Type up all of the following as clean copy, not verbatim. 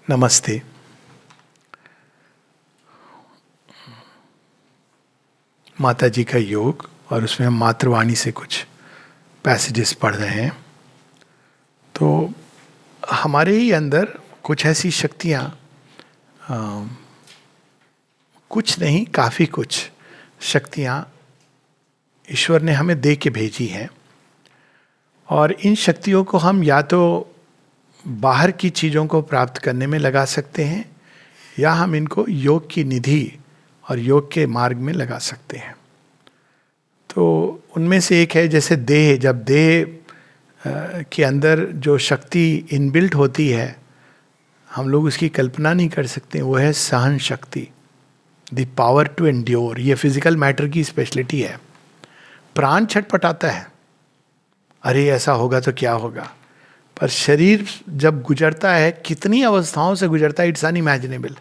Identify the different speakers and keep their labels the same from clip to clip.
Speaker 1: नमस्ते। माता जी का योग और उसमें हम मातृवाणी से कुछ पैसेजेस पढ़ रहे हैं। तो हमारे ही अंदर कुछ ऐसी शक्तियाँ, कुछ नहीं काफ़ी कुछ शक्तियाँ ईश्वर ने हमें दे के भेजी हैं। और इन शक्तियों को हम या तो बाहर की चीज़ों को प्राप्त करने में लगा सकते हैं, या हम इनको योग की निधि और योग के मार्ग में लगा सकते हैं। तो उनमें से एक है जैसे देह। जब देह के अंदर जो शक्ति इनबिल्ट होती है, हम लोग उसकी कल्पना नहीं कर सकते, वो है सहन शक्ति, द पावर टू एंड्योर। ये फिजिकल मैटर की स्पेशलिटी है। प्राण छटपटाता है, अरे ऐसा होगा तो क्या होगा, पर शरीर जब गुजरता है, कितनी अवस्थाओं से गुजरता है, इट्स अनइमेजिनेबल।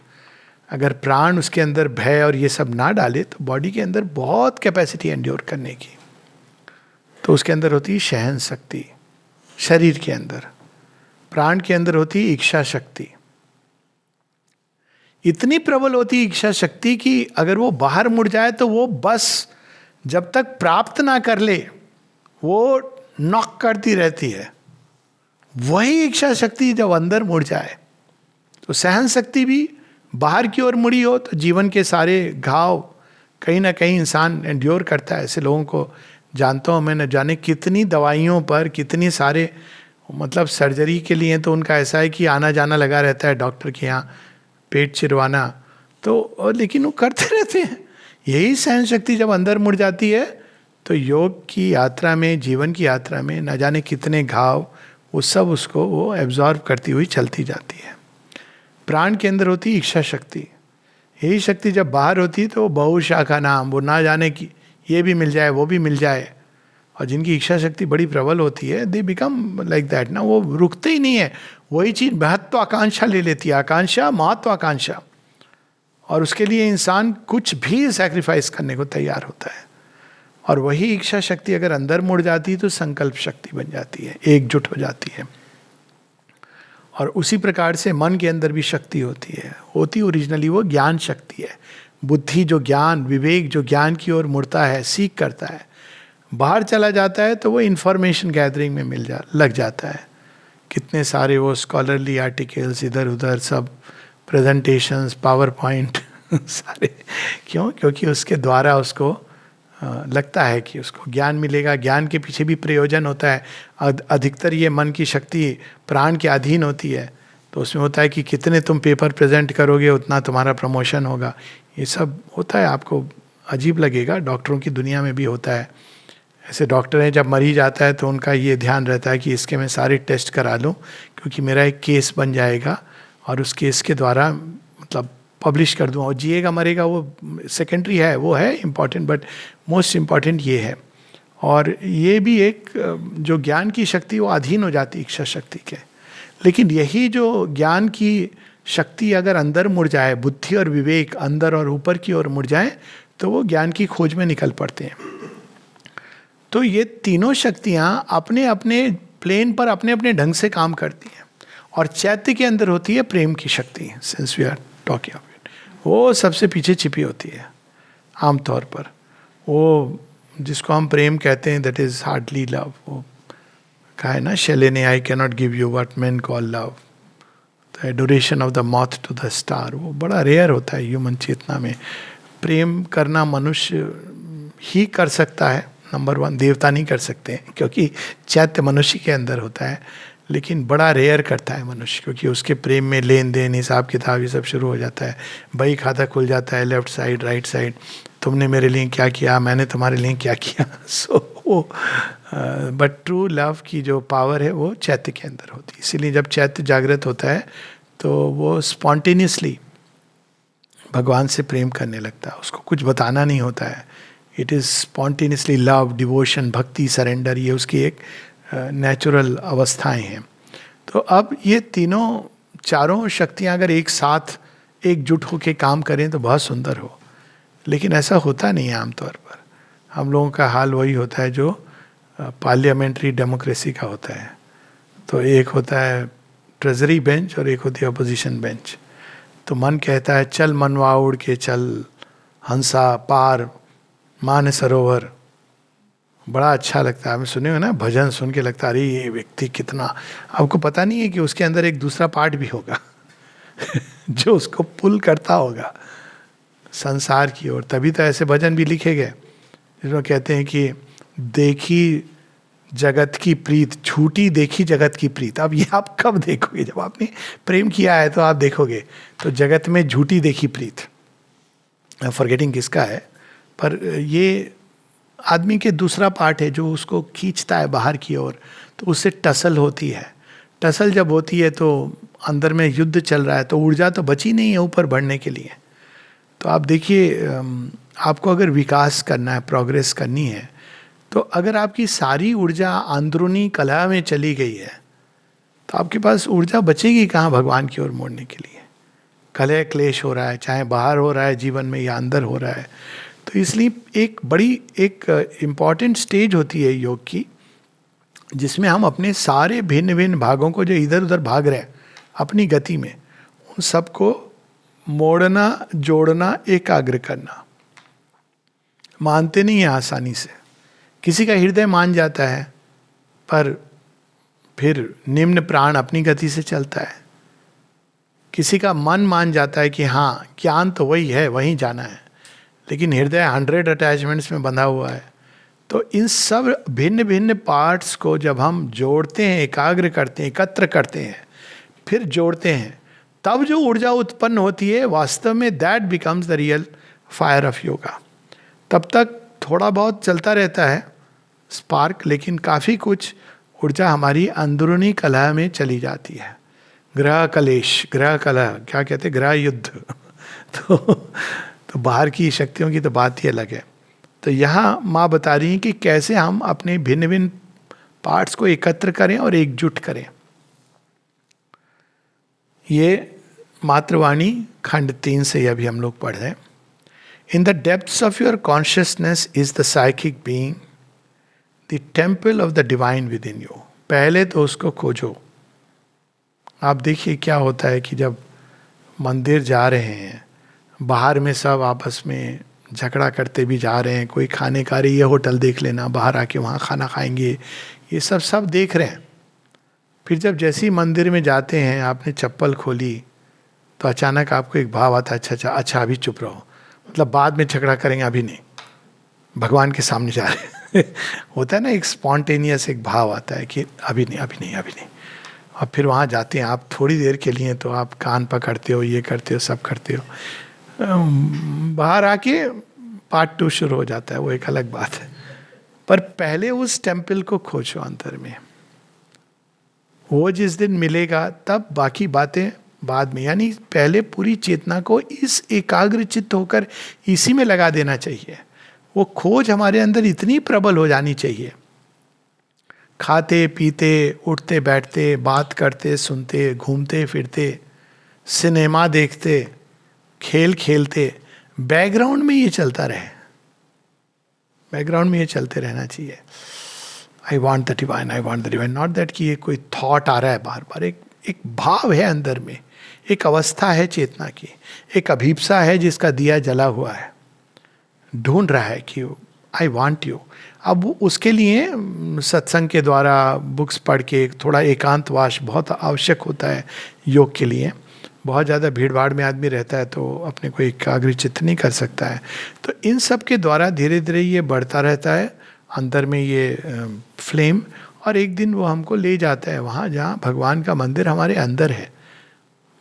Speaker 1: अगर प्राण उसके अंदर भय और ये सब ना डाले तो बॉडी के अंदर बहुत कैपेसिटी एंड्योर करने की। तो उसके अंदर होती है सहन शक्ति, शरीर के अंदर। प्राण के अंदर होती है इच्छा शक्ति। इतनी प्रबल होती है इच्छा शक्ति कि अगर वो बाहर मुड़ जाए तो वो बस जब तक प्राप्त ना कर ले वो नॉक करती रहती है। वही इच्छा शक्ति जब अंदर मुड़ जाए, तो सहन शक्ति भी बाहर की ओर मुड़ी हो तो जीवन के सारे घाव कहीं ना कहीं इंसान एंड्योर करता है। ऐसे लोगों को जानता हूँ मैं, न जाने कितनी दवाइयों पर, कितनी सारे मतलब सर्जरी के लिए तो उनका ऐसा है कि आना जाना लगा रहता है डॉक्टर के यहाँ, पेट चिरवाना तो, लेकिन वो करते रहते हैं। यही सहन शक्ति जब अंदर मुड़ जाती है तो योग की यात्रा में, जीवन की यात्रा में न जाने कितने घाव, वो सब उसको वो एब्जॉर्ब करती हुई चलती जाती है। प्राण के अंदर होती है इच्छा शक्ति। यही शक्ति जब बाहर होती है तो बहुशाखा नाम, वो ना जाने की ये भी मिल जाए वो भी मिल जाए। और जिनकी इच्छा शक्ति बड़ी प्रबल होती है, दे बिकम लाइक दैट ना, वो रुकते ही नहीं है। वही चीज़ महत्वाकांक्षा ले लेती है, आकांक्षा महत्वाकांक्षा, और उसके लिए इंसान कुछ भी सैक्रिफाइस करने को तैयार होता है। और वही इच्छा शक्ति अगर अंदर मुड़ जाती है तो संकल्प शक्ति बन जाती है, एकजुट हो जाती है। और उसी प्रकार से मन के अंदर भी शक्ति होती ओरिजिनली वो ज्ञान शक्ति है। बुद्धि जो ज्ञान, विवेक जो ज्ञान की ओर मुड़ता है, सीख करता है, बाहर चला जाता है तो वो इंफॉर्मेशन गैदरिंग में लग जाता है। कितने सारे वो स्कॉलरली आर्टिकल्स इधर उधर सब, प्रेजेंटेशंस, पावर पॉइंट सारे। क्यों? क्योंकि उसके द्वारा उसको लगता है कि उसको ज्ञान मिलेगा। ज्ञान के पीछे भी प्रयोजन होता है। अधिकतर ये मन की शक्ति प्राण के अधीन होती है, तो उसमें होता है कि कितने तुम पेपर प्रेजेंट करोगे उतना तुम्हारा प्रमोशन होगा। ये सब होता है, आपको अजीब लगेगा, डॉक्टरों की दुनिया में भी होता है। ऐसे डॉक्टर हैं, जब मरीज आता है तो उनका ये ध्यान रहता है कि इसके मैं सारे टेस्ट करा लूँ, क्योंकि मेरा एक केस बन जाएगा और उस केस के द्वारा मतलब पब्लिश कर दूँ। और जिएगा मरेगा वो सेकेंडरी है, वो है इम्पॉर्टेंट, बट मोस्ट इम्पॉर्टेंट ये है। और ये भी एक जो ज्ञान की शक्ति वो अधीन हो जाती है इच्छा शक्ति के। लेकिन यही जो ज्ञान की शक्ति अगर अंदर मुड़ जाए, बुद्धि और विवेक अंदर और ऊपर की ओर मुड़ जाए, तो वो ज्ञान की खोज में निकल पड़ते हैं। तो ये तीनों शक्तियाँ अपने अपने प्लेन पर अपने अपने ढंग से काम करती हैं। और चैत्य के अंदर होती है प्रेम की शक्ति, since we are talking of it, वो सबसे पीछे छिपी होती है आमतौर पर। वो जिसको हम प्रेम कहते हैं, दैट इज हार्डली लव। वो कहा है ना शैले ने, I can not give you what men call love, the adoration of the moth to the star. वो बड़ा रेयर होता है ह्यूमन चेतना में। प्रेम करना मनुष्य ही कर सकता है, नंबर वन। देवता नहीं कर सकते क्योंकि चैत्य मनुष्य के अंदर होता है, लेकिन बड़ा रेयर करता है मनुष्य, क्योंकि उसके प्रेम में लेन देन, हिसाब किताब ये सब शुरू हो जाता है। बही खाता खुल जाता है, लेफ्ट साइड राइट साइड, तुमने मेरे लिए क्या किया, मैंने तुम्हारे लिए क्या किया। सो बट ट्रू लव की जो पावर है वो चैत्य के अंदर होती है। इसीलिए जब चैत्य जागृत होता है तो वो स्पॉन्टेनियसली भगवान से प्रेम करने लगता है, उसको कुछ बताना नहीं होता है। It is spontaneously love, devotion, भक्ति, सरेंडर, ये उसकी एक नेचुरल अवस्थाएं हैं। तो अब ये तीनों चारों शक्तियाँ अगर एक साथ एकजुट होकर काम करें तो बहुत सुंदर हो, लेकिन ऐसा होता नहीं है आमतौर पर। हम लोगों का हाल वही होता है जो पार्लियामेंट्री डेमोक्रेसी का होता है। तो एक होता है ट्रेजरी बेंच और एक होती है अपोजिशन बेंच। तो मन कहता है चल मनवा उड़ के चल, हंसा पार मान सरोवर। बड़ा अच्छा लगता है, हमें सुने हो ना भजन सुन के लगता है अरे ये व्यक्ति कितना, आपको पता नहीं है कि उसके अंदर एक दूसरा पार्ट भी होगा जो उसको पुल करता होगा संसार की ओर। तभी तो ऐसे भजन भी लिखे गए जिसमें कहते हैं कि देखी जगत की प्रीत, झूठी देखी जगत की प्रीत। अब ये आप कब देखोगे, जब आपने प्रेम किया है तो आप देखोगे। तो जगत में झूठी देखी प्रीत, फॉरगेटिंग किसका है, पर ये आदमी के दूसरा पार्ट है जो उसको खींचता है बाहर की ओर, तो उससे टसल होती है। टसल जब होती है तो अंदर में युद्ध चल रहा है, तो ऊर्जा तो बची नहीं है ऊपर बढ़ने के लिए। तो आप देखिए, आपको अगर विकास करना है, प्रोग्रेस करनी है, तो अगर आपकी सारी ऊर्जा अंदरूनी कलह में चली गई है तो आपके पास ऊर्जा बचेगी कहाँ भगवान की ओर मोड़ने के लिए। कलह क्लेश हो रहा है, चाहे बाहर हो रहा है जीवन में या अंदर हो रहा है। तो इसलिए एक बड़ी इम्पॉर्टेंट स्टेज होती है योग की, जिसमें हम अपने सारे भिन्न भिन्न भागों को जो इधर उधर भाग रहे हैं अपनी गति में, उन सबको मोड़ना, जोड़ना, एकाग्र करना। मानते नहीं है आसानी से। किसी का हृदय मान जाता है पर फिर निम्न प्राण अपनी गति से चलता है। किसी का मन मान जाता है कि हाँ ज्ञान तो वही है, वहीं जाना है, लेकिन हृदय 100 अटैचमेंट्स में बंधा हुआ है। तो इन सब भिन्न भिन्न पार्ट्स को जब हम जोड़ते हैं, एकाग्र करते हैं, एकत्र करते हैं, फिर जोड़ते हैं, तब जो ऊर्जा उत्पन्न होती है वास्तव में that becomes the real fire of yoga. तब तक थोड़ा बहुत चलता रहता है स्पार्क, लेकिन काफ़ी कुछ ऊर्जा हमारी अंदरूनी कलह में चली जाती है। ग्रह कलेश, ग्रह कलह क्या कहते हैं, ग्रह युद्ध तो बाहर की शक्तियों की तो बात ही अलग है। तो यहाँ माँ बता रही हैं कि कैसे हम अपने भिन्न भिन्न पार्ट्स को एकत्र करें और एकजुट करें। ये मातृवाणी खंड 3 से अभी हम लोग पढ़ रहे हैं। In the depths of your consciousness is the psychic being, the temple of the divine within you. पहले तो उसको खोजो। आप देखिए क्या होता है कि जब मंदिर जा रहे हैं, बाहर में सब आपस में झगड़ा करते भी जा रहे हैं, कोई खाने का रही, ये होटल देख लेना, बाहर आके वहाँ खाना खाएंगे, ये सब देख रहे हैं। फिर जब जैसे ही मंदिर में जाते हैं, आपने चप्पल खोली तो अचानक आपको एक भाव आता है, अच्छा अभी चुप रहो, मतलब बाद में झगड़ा करेंगे, अभी नहीं, भगवान के सामने जा रहे हैं होता है ना, एक स्पॉन्टेनियस एक भाव आता है कि अभी नहीं। और फिर वहाँ जाते हैं आप थोड़ी देर के लिए, तो आप कान पकड़ते हो, ये करते हो, सब करते हो, बाहर आके पार्ट 2 शुरू हो जाता है, वो एक अलग बात है। पर पहले उस टेम्पल को खोजो अंदर में, वो जिस दिन मिलेगा तब बाकी बातें बाद में। यानी पहले पूरी चेतना को इस एकाग्र चित्त होकर इसी में लगा देना चाहिए। वो खोज हमारे अंदर इतनी प्रबल हो जानी चाहिए, खाते पीते, उठते बैठते, बात करते सुनते, घूमते फिरते, सिनेमा देखते, खेल खेलते, बैकग्राउंड में ये चलता रहे, बैकग्राउंड में ये चलते रहना चाहिए। I want the divine, I want the divine, not that कि ये कोई थॉट आ रहा है बार बार। एक भाव है अंदर में, एक अवस्था है चेतना की, एक अभीप्सा है जिसका दिया जला हुआ है, ढूंढ रहा है कि आई वांट यू। अब उसके लिए सत्संग के द्वारा, बुक्स पढ़ के, थोड़ा एकांतवास बहुत आवश्यक होता है योग के लिए। बहुत ज़्यादा भीड़ भाड़ में आदमी रहता है तो अपने को एकाग्रचित्त नहीं कर सकता है। तो इन सब के द्वारा धीरे धीरे ये बढ़ता रहता है अंदर में ये फ्लेम, और एक दिन वो हमको ले जाता है वहाँ जहाँ भगवान का मंदिर हमारे अंदर है।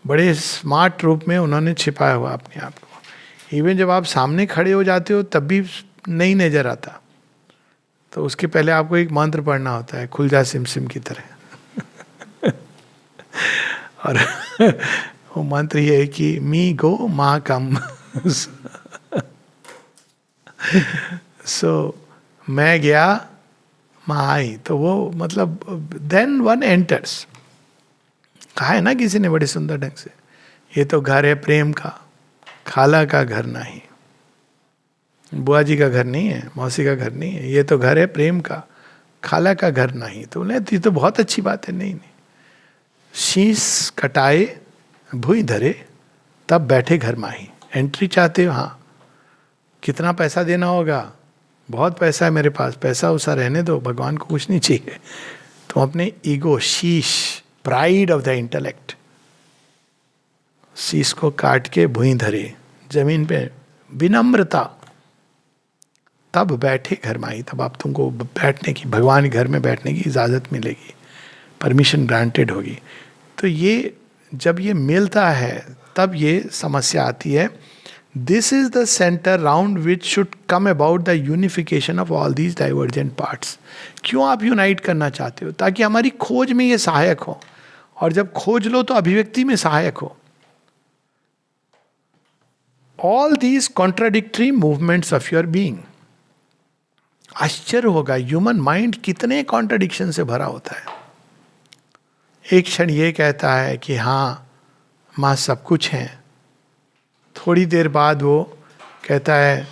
Speaker 1: बड़े स्मार्ट रूप में उन्होंने छिपाया हुआ अपने आप को। इवन जब आप सामने खड़े हो जाते हो तब भी नहीं नजर आता, तो उसके पहले आपको एक मंत्र पढ़ना होता है, खुल जा सिम सिम की तरह और वो मंत्र ये है कि मी गो माँ कम सो मैं गया माँ आई। तो वो मतलब देन वन एंटर्स। कहा है ना किसी ने बड़े सुंदर ढंग से, ये तो घर है प्रेम का, खाला का घर नहीं, बुआ जी का घर नहीं है, मौसी का घर नहीं है, ये तो घर है प्रेम का, खाला का घर नहीं। तो बोले ये तो बहुत अच्छी बात है। नहीं, शीश कटाए भुई धरे, तब बैठे घर माही। एंट्री चाहते हो? हाँ। कितना पैसा देना होगा? बहुत पैसा है मेरे पास। पैसा उसा रहने दो, भगवान को कुछ नहीं चाहिए। तो अपने ईगो, शीश, प्राइड ऑफ द इंटेलेक्ट, शीश को काट के भुई धरे, जमीन पे विनम्रता, तब बैठे घर माही। तब आप तुमको बैठने की, भगवान के घर में बैठने की इजाजत मिलेगी, परमिशन ग्रांटेड होगी। तो ये जब ये मिलता है तब ये समस्या आती है। This is the centre round which should come about the unification of all these divergent parts. क्यों आप यूनाइट करना चाहते हो? ताकि हमारी खोज में ये सहायक हो, और जब खोज लो तो अभिव्यक्ति में सहायक हो। All these contradictory movements of your being. आश्चर्य होगा, ह्यूमन माइंड कितने कॉन्ट्राडिक्शन से भरा होता है। एक क्षण ये कहता है कि हाँ माँ सब कुछ हैं, थोड़ी देर बाद वो कहता है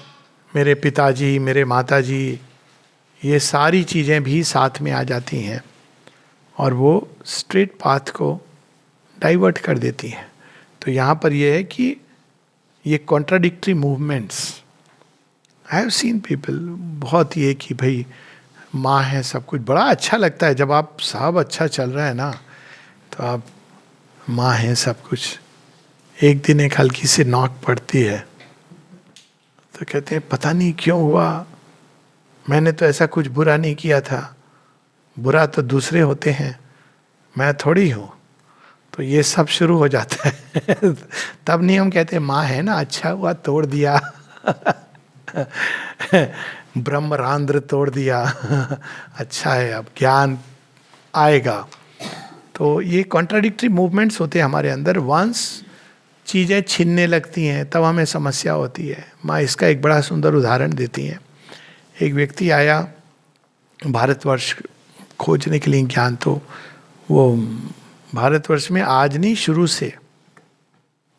Speaker 1: मेरे पिताजी, मेरे माताजी, ये सारी चीज़ें भी साथ में आ जाती हैं, और वो स्ट्रेट पाथ को डाइवर्ट कर देती हैं। तो यहाँ पर यह है कि ये contradictory movements, I have seen people, बहुत ये कि भाई माँ है सब कुछ, बड़ा अच्छा लगता है जब आप सब अच्छा चल रहा है ना, तो आप माँ है सब कुछ। एक दिन एक हल्की सी नॉक पड़ती है तो कहते हैं पता नहीं क्यों हुआ, मैंने तो ऐसा कुछ बुरा नहीं किया था, बुरा तो दूसरे होते हैं, मैं थोड़ी हूँ। तो ये सब शुरू हो जाता है। तब नहीं हम कहते माँ है ना, अच्छा हुआ तोड़ दिया। ब्रह्मरांध्र तोड़ दिया। अच्छा है, अब ज्ञान आएगा। तो ये कॉन्ट्राडिक्टरी मूवमेंट्स होते हैं हमारे अंदर। वंस चीज़ें छिनने लगती हैं तब हमें समस्या होती है। माँ इसका एक बड़ा सुंदर उदाहरण देती हैं। एक व्यक्ति आया भारतवर्ष खोजने के लिए ज्ञान, तो वो भारतवर्ष में आज नहीं, शुरू से,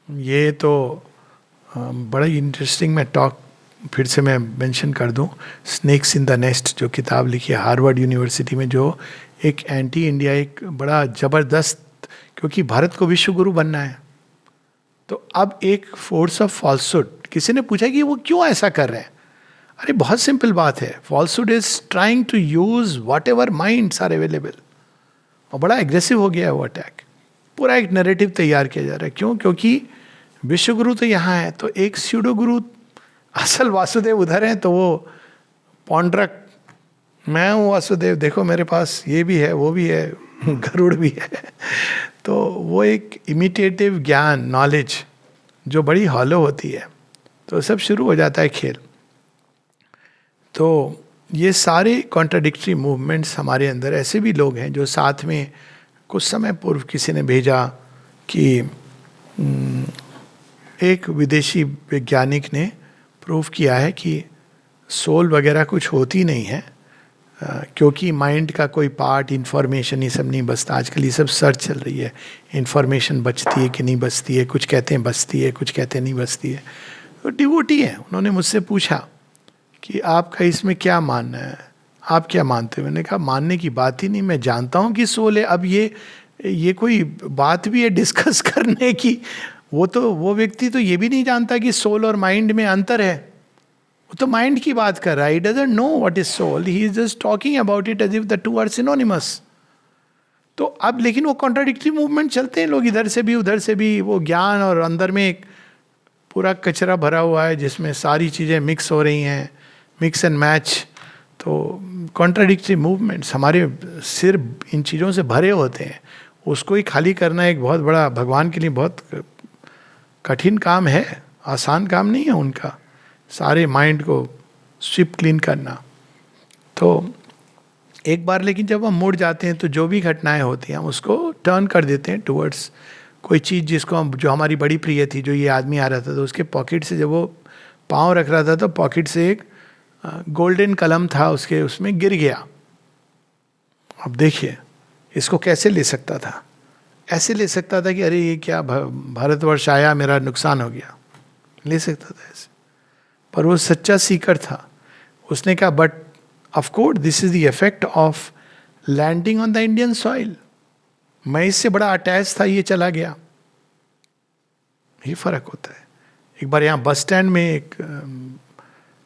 Speaker 1: ये तो बड़ा इंटरेस्टिंग, मैं टॉक फिर से मैं मेंशन कर दूं, स्नेक्स इन द नेस्ट जो किताब लिखी है हार्वर्ड यूनिवर्सिटी में, जो एक एंटी इंडिया, एक बड़ा ज़बरदस्त, क्योंकि भारत को विश्व गुरु बनना है, तो अब एक फोर्स ऑफ फॉल्सहुड। किसी ने पूछा कि वो क्यों ऐसा कर रहे हैं? अरे बहुत सिंपल बात है, falsehood is trying to use whatever minds are available. और बड़ा एग्रेसिव हो गया है वो अटैक, पूरा एक नैरेटिव तैयार किया जा रहा है। क्यों? क्योंकि विश्व गुरु तो यहाँ है, तो एक स्यूडो गुरु, असल वासुदेव उधर है, तो वो पौंड्रक, मैं हूँ वासुदेव, देखो मेरे पास ये भी है, वो भी है, गरुड़ भी है। तो वो एक इमिटेटिव ज्ञान, नॉलेज जो बड़ी हॉलो होती है, तो सब शुरू हो जाता है खेल। तो ये सारे कॉन्ट्राडिक्टरी मूवमेंट्स हमारे अंदर, ऐसे भी लोग हैं जो साथ में, कुछ समय पूर्व किसी ने भेजा कि एक विदेशी वैज्ञानिक ने प्रूव किया है कि सोल वगैरह कुछ होती नहीं है, क्योंकि माइंड का कोई पार्ट, इंफॉर्मेशन, ये सब नहीं बचता। आजकल ये सब सर्च चल रही है, इंफॉर्मेशन बचती है कि नहीं बचती है, कुछ कहते हैं बचती है, कुछ कहते हैं नहीं बचती है। तो डिवोटी है, उन्होंने मुझसे पूछा कि आपका इसमें क्या मानना है, आप क्या मानते हो? मैंने कहा मानने की बात ही नहीं, मैं जानता हूँ कि सोल है। अब ये कोई बात भी है डिस्कस करने की? वो व्यक्ति तो ये भी नहीं जानता कि सोल और माइंड में अंतर है। वो तो माइंड की बात कर रहा है, he doesn't know what is soul, he is just talking about it as if the two are synonymous। तो अब लेकिन वो कॉन्ट्राडिक्टरी मूवमेंट चलते हैं, लोग इधर से भी उधर से भी, वो ज्ञान और अंदर में एक पूरा कचरा भरा हुआ है जिसमें सारी चीज़ें मिक्स हो रही हैं, मिक्स एंड मैच। तो कॉन्ट्राडिक्टरी मूवमेंट्स, हमारे सिर इन चीज़ों से भरे होते हैं, उसको ही खाली करना एक बहुत बड़ा, भगवान के लिए बहुत कठिन काम है, आसान काम नहीं है उनका, सारे माइंड को स्विप क्लीन करना। तो एक बार लेकिन जब हम मुड़ जाते हैं तो जो भी घटनाएं होती हैं हम उसको टर्न कर देते हैं टुवर्ड्स कोई चीज़ जिसको हम, जो हमारी बड़ी प्रिय थी, जो ये आदमी आ रहा था तो उसके पॉकेट से जब वो पाँव रख रहा था तो पॉकेट से एक गोल्डन कलम था उसके, उसमें गिर गया। अब देखिए इसको कैसे ले सकता था? ऐसे ले सकता था कि अरे ये क्या, भारतवर्ष आया मेरा नुकसान हो गया, ले सकता था ऐसे। पर वो सच्चा सीकर था, उसने कहा but of course this is the effect of landing on the Indian soil. मैं इससे बड़ा अटैच था, ये चला गया। ये फर्क होता है। एक बार यहाँ बस स्टैंड में एक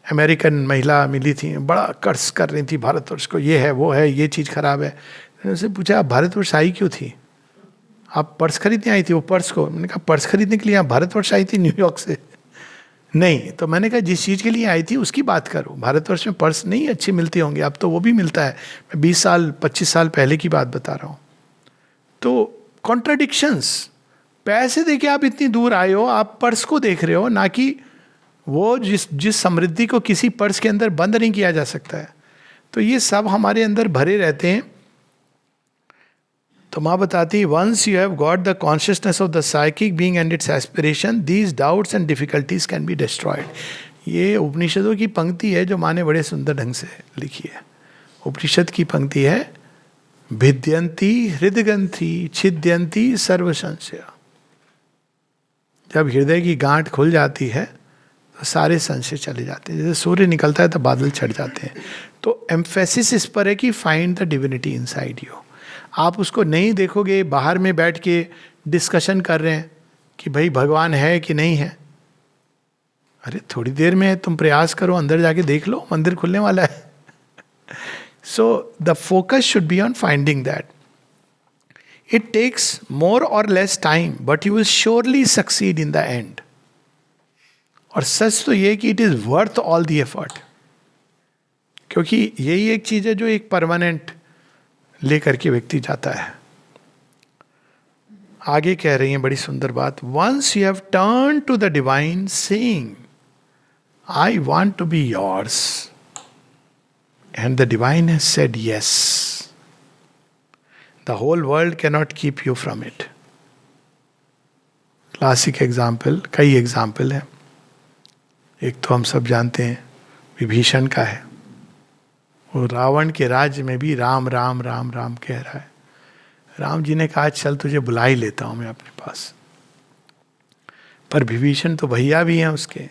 Speaker 1: अमेरिकन महिला मिली थी, बड़ा कर्ज कर रही थी भारतवर्ष को, ये है वो है, ये चीज़ खराब है। मैंने उससे पूछा आप भारतवर्ष आई क्यों थी? आप पर्स खरीदने आई थी? वो पर्स को, मैंने कहा पर्स खरीदने के लिए आप भारतवर्ष आई थी न्यूयॉर्क से? नहीं। तो मैंने कहा जिस चीज़ के लिए आई थी उसकी बात करो। भारतवर्ष में पर्स नहीं अच्छी मिलती होंगी, अब तो वो भी मिलता है। मैं 20 साल 25 साल पहले की बात बता रहा हूँ। तो कॉन्ट्राडिक्शंस, पैसे देके आप इतनी दूर आए हो, आप पर्स को देख रहे हो, ना कि वो जिस समृद्धि को किसी पर्स के अंदर बंद नहीं किया जा सकता है। तो ये सब हमारे अंदर भरे रहते हैं। तो माँ बताती, once you have got the consciousness of the psychic being and its aspiration, these doubts and difficulties can be destroyed. ये उपनिषदों की पंक्ति है जो माँ ने बड़े सुंदर ढंग से लिखी है। उपनिषद की पंक्ति है, भिद्यंती हृदयग्रंथि छिद्यंती सर्व संशय। जब हृदय की गांठ खुल जाती है तो सारे संशय चले जाते हैं। जैसे सूर्य निकलता है तो बादल छट जाते हैं। तो एम्फेसिस इस पर है कि find the divinity inside you. आप उसको नहीं देखोगे, बाहर में बैठ के डिस्कशन कर रहे हैं कि भाई भगवान है कि नहीं है। अरे थोड़ी देर में तुम प्रयास करो, अंदर जाके देख लो, मंदिर खुलने वाला है। So the focus should be on finding that. It takes more or less time but you will surely succeed in the end. और सच तो ये कि it is worth all the effort, क्योंकि यही एक चीज है जो एक परमानेंट लेकर के व्यक्ति जाता है। आगे कह रही हैं बड़ी सुंदर बात, once you have turn to the divine saying I want to be yours and the divine has said yes, the whole world can not keep you from it. Classic example, कई एग्जाम्पल है। एक तो हम सब जानते हैं विभीषण का है। वो रावण के राज्य में भी राम राम राम राम कह रहा है। राम जी ने कहा चल तुझे बुला ही लेता हूं मैं अपने पास। पर विभीषण तो भैया भी हैं उसके,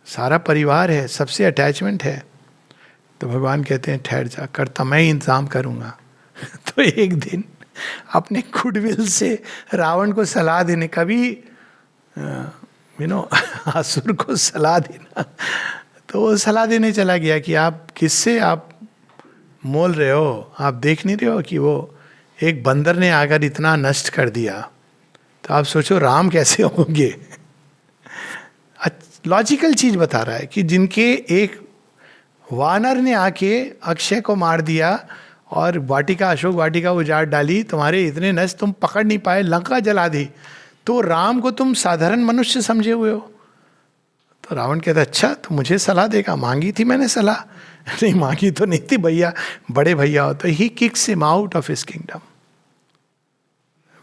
Speaker 1: सारा परिवार है, सबसे अटैचमेंट है। तो भगवान कहते हैं ठहर जा, करता मैं ही इंतजाम करूंगा। तो एक दिन अपने गुडविल से रावण को सलाह देने, कभी असुर को सलाह देना, तो वो सलाह देने चला गया कि आप किससे आप मोल रहे हो? आप देख नहीं रहे हो कि वो एक बंदर ने आकर इतना नष्ट कर दिया, तो आप सोचो राम कैसे होंगे। लॉजिकल चीज बता रहा है कि जिनके एक वानर ने आके अक्षय को मार दिया और वाटिका, अशोक वाटिका उजाड़ डाली, तुम्हारे इतने नष्ट तुम पकड़ नहीं पाए, लंका जला दी, तो राम को तुम साधारण मनुष्य समझे हुए हो। तो रावण कहता अच्छा तो मुझे सलाह देगा? मांगी थी मैंने सलाह? नहीं मांगी तो नहीं थी भैया, बड़े भैया हो। तो he kicks him out of his kingdom.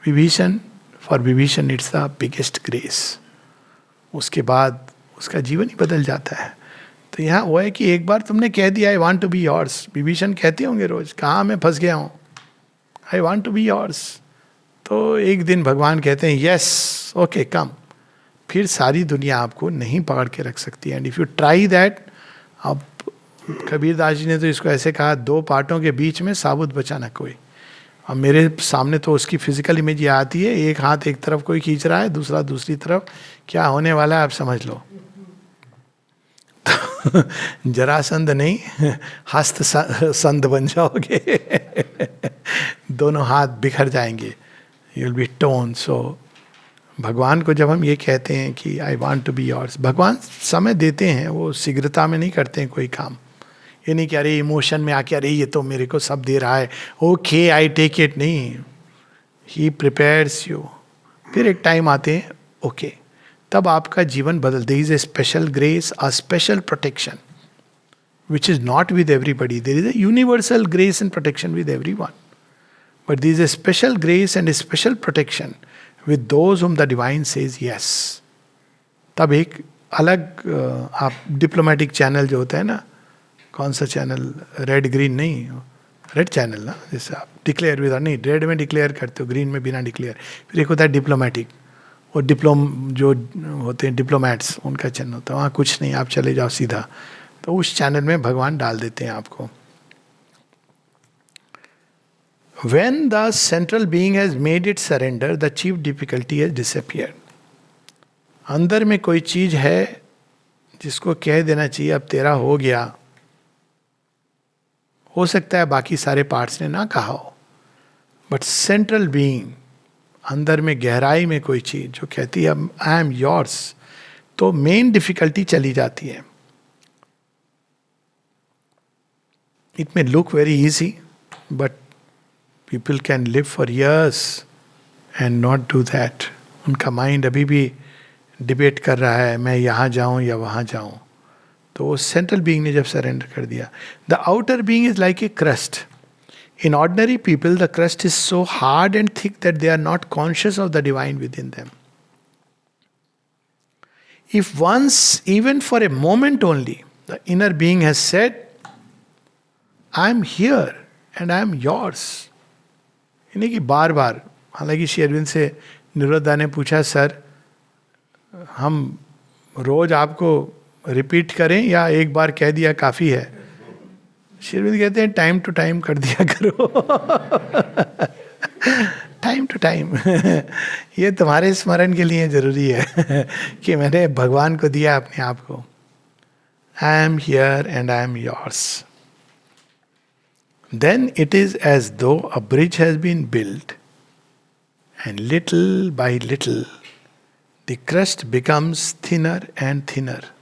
Speaker 1: Vibhishana, for Vibhishana it's the biggest grace. उसके बाद उसका जीवन ही बदल जाता है। तो यहाँ वो है कि एक बार तुमने कह दिया I want to be yours. Vibhishan कहते होंगे रोज, कहाँ मैं फंस गया हूँ, I want to be yours. तो एक दिन भगवान कहते हैं यस ओके कम। फिर सारी दुनिया आपको नहीं पकड़ के रख सकती है। And if you try that, अब कबीर दास जी ने तो इसको ऐसे कहा, दो पार्टों के बीच में साबुत बचा ना कोई। अब मेरे सामने तो उसकी फिजिकल इमेज ये आती है, एक हाथ एक तरफ कोई खींच रहा है, दूसरा दूसरी तरफ, क्या होने वाला है आप समझ लो। तो जरासंध नहीं हस्त संध बन जाओगे। दोनों हाथ बिखर जाएंगे, you will be torn. So भगवान को जब हम ये कहते हैं कि I want to be yours, भगवान समय देते हैं, वो शीघ्रता में नहीं करते हैं कोई काम। ये नहीं कि अरे इमोशन में आके अरे ये तो मेरे को सब दे रहा है, ओके आई टेक इट, नहीं। ही प्रिपेयर्स यू। फिर एक टाइम आते हैं ओके, तब आपका जीवन बदल। There is a special grace, a special protection which is not with everybody. There is a universal grace and protection with everyone, but there is a special grace and a special protection with those whom the divine says yes। तब एक अलग आप diplomatic channel जो होता है ना, कौन सा चैनल, रेड ग्रीन नहीं, रेड चैनल ना, जैसे आप डिक्लेयर विद, नहीं रेड में डिक्लेयर करते हो, ग्रीन में बिना डिक्लेयर। फिर एक होता है डिप्लोमेटिक, वो जो होते हैं डिप्लोमैट्स, उनका चैनल होता है, वहाँ कुछ नहीं, आप चले जाओ सीधा। तो उस चैनल में भगवान डाल देते हैं आपको। When the central being has made it surrender, the chief difficulty has disappeared. अंदर में कोई चीज है जिसको कह देना चाहिए अब तेरा हो गया. हो सकता है बाकी सारे पार्ट्स ने ना कहा हो, बट सेंट्रल बीइंग, अंदर में गहराई में कोई चीज जो कहती है आई एम योर्स, तो मेन डिफिकल्टी चली जाती है. It may look very easy, but people can live for years and not do that. उनका माइंड अभी भी डिबेट कर रहा है मैं यहाँ जाऊँ या वहाँ जाऊँ. तो वो सेंट्रल बीइंग ने जब सरेंडर कर दिया. The outer being is like a crust. In ordinary people, the crust is so hard and thick that they are not conscious of the divine within them. If once, even for a moment only, the inner being has said, I am here and I am yours. यानी कि बार बार, हालांकि श्री अरविंद से निरुद्धा ने पूछा sir हम रोज आपको repeat करें या एक बार कह दिया काफ़ी है. श्रीविंद कहते हैं टाइम टू टाइम कर दिया करो. Time to time. ये तुम्हारे स्मरण के लिए जरूरी है कि मैंने भगवान को दिया अपने आप को. I am here and I am yours. Then it is as though a bridge has been built and little by little the crust becomes thinner and thinner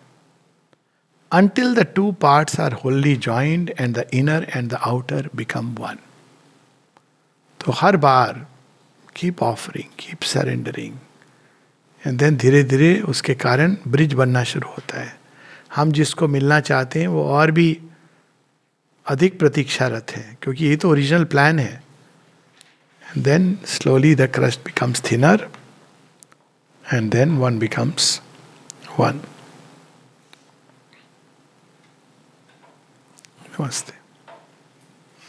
Speaker 1: until the two parts are wholly joined and the inner and the outer become one. तो हर बार keep offering, keep surrendering, and then धीरे धीरे उसके कारण bridge बनना शुरू होता है. हम जिसको मिलना चाहते हैं वो और भी अधिक प्रतीक्षारत है, क्योंकि ये तो ओरिजिनल प्लान है. And then slowly the crust becomes thinner and then one becomes one. Namaste.